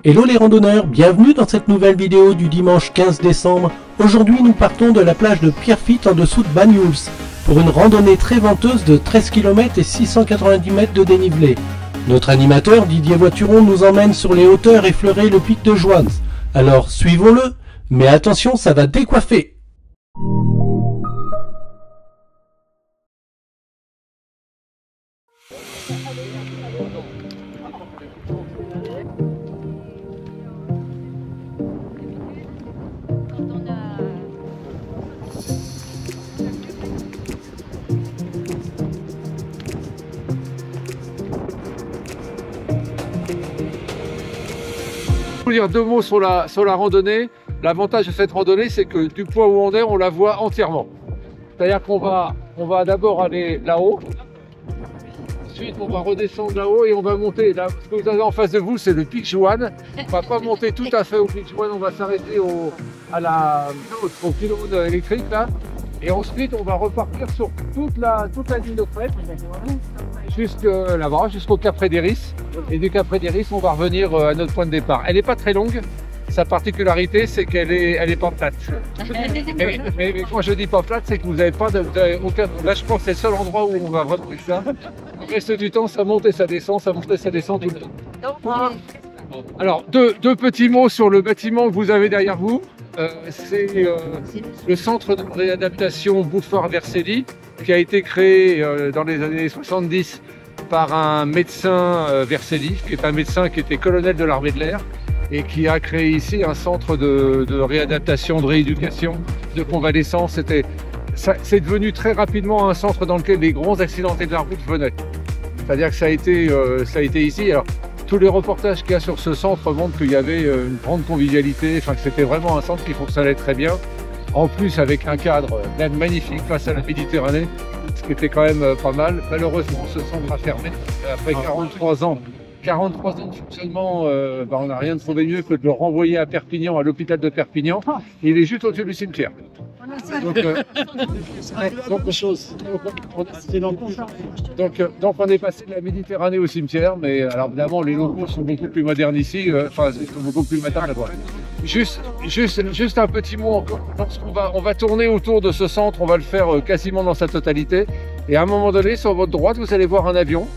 Hello les randonneurs, bienvenue dans cette nouvelle vidéo du dimanche 15 décembre. Aujourd'hui nous partons de la plage de Pierrefitte en dessous de Banyuls pour une randonnée très venteuse de 13 km et 690 mètres de dénivelé. Notre animateur Didier Voituron nous emmène sur les hauteurs effleurer le pic de Joines. Alors suivons-le, mais attention, ça va décoiffer. Pour dire deux mots sur la randonnée, l'avantage de cette randonnée, c'est que du point où on la voit entièrement. C'est-à-dire qu'on va d'abord aller là-haut, ensuite on va redescendre là-haut et on va monter. Là, ce que vous avez en face de vous, c'est le pic Joines. On va pas monter tout à fait au pic Joines, on va s'arrêter au pylône électrique là. Et ensuite, on va repartir sur toute la ligne de crête jusque là-bas, jusqu'au Cap Frédéric. Et du Cap Frédéric, on va revenir à notre point de départ. Elle n'est pas très longue. Sa particularité, c'est qu'elle est pas plate. mais quand je dis pas plate, c'est que vous n'avez pas aucun. Là, je pense que c'est le seul endroit où on va retrouver ça. Le reste du temps, ça monte et ça descend, ça monte et ça descend tout le temps. Alors, deux petits mots sur le bâtiment que vous avez derrière vous. C'est le centre de réadaptation Bouffard-Vercelli qui a été créé dans les années 70 par un médecin Vercelli, qui est un médecin qui était colonel de l'armée de l'air et qui a créé ici un centre de réadaptation, de rééducation, de convalescence. C'est devenu très rapidement un centre dans lequel les grands accidentés de la route venaient. C'est-à-dire que ça a été ici. Alors, tous les reportages qu'il y a sur ce centre montrent qu'il y avait une grande convivialité, enfin que c'était vraiment un centre qui fonctionnait très bien. En plus avec un cadre magnifique face à la Méditerranée, ce qui était quand même pas mal. Malheureusement, ce centre a fermé après 43 ans. 43 ans de fonctionnement, on n'a rien trouvé mieux que de le renvoyer à Perpignan, à l'hôpital de Perpignan. Il est juste au-dessus du cimetière. Donc on est passé de la Méditerranée au cimetière, mais alors évidemment les locaux sont beaucoup plus modernes ici, ils sont beaucoup plus modernes là-bas. Juste un petit mot encore. On va tourner autour de ce centre, on va le faire quasiment dans sa totalité. Et à un moment donné, sur votre droite, vous allez voir un avion.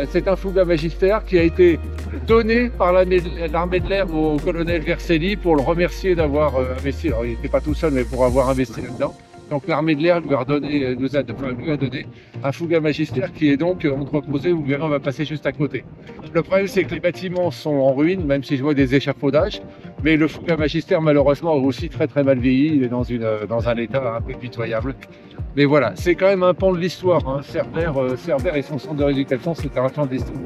C'est un Fuga Magister qui a été donné par l'armée de l'air au colonel Vercelli pour le remercier d'avoir investi. Alors il n'était pas tout seul, mais pour avoir investi là-dedans. Donc l'armée de l'air lui a donné un Fuga Magister qui est donc entreposé. Vous verrez, on va passer juste à côté. Le problème, c'est que les bâtiments sont en ruine, même si je vois des échafaudages. Mais le Fuga Magister, malheureusement, est aussi très très mal vieilli. Il est dans un état un peu pitoyable. Mais voilà, c'est quand même un pan de l'histoire. Hein. Cerbère et son centre de rééducation, c'est un pan de l'histoire.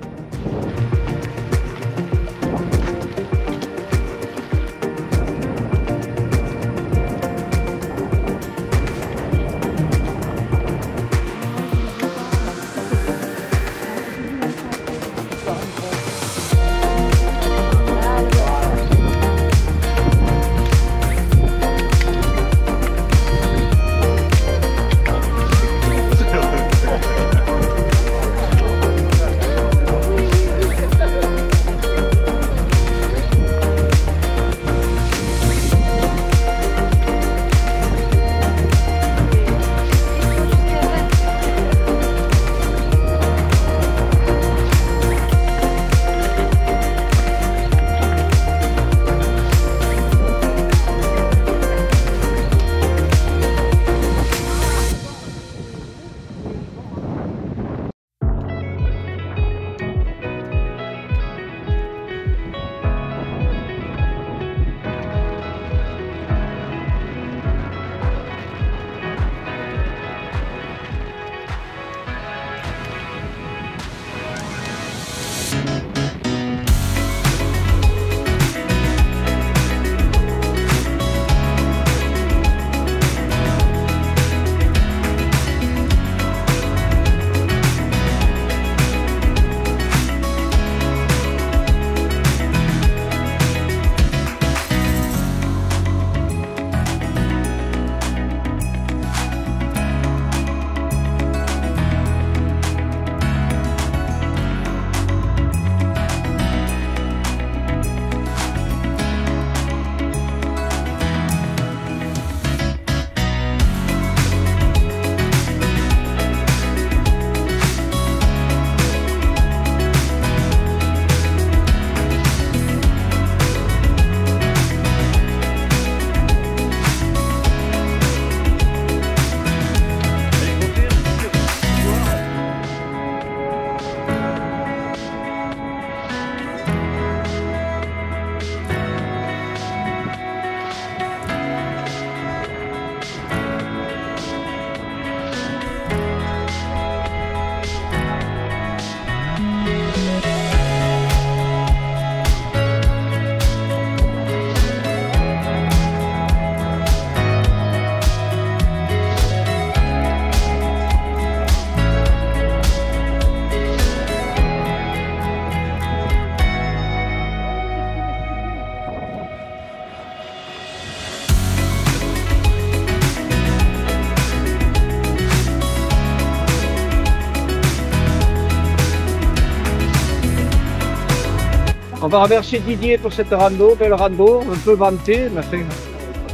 va remercier Didier pour cette rando, belle rando, un peu vantée, mais enfin,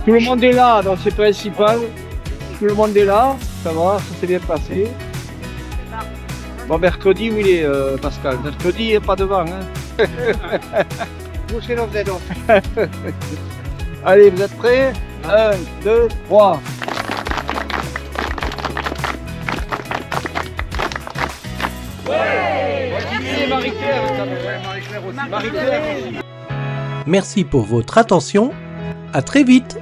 tout le monde est là, donc c'est principal. Tout le monde est là, ça va, ça s'est bien passé. Bon, mercredi, où il est, Pascal? Mercredi, il n'est pas devant. Hein. Allez, vous êtes prêts? 1, 2, 3. Marie-Claire aussi. Merci pour votre attention. À très vite.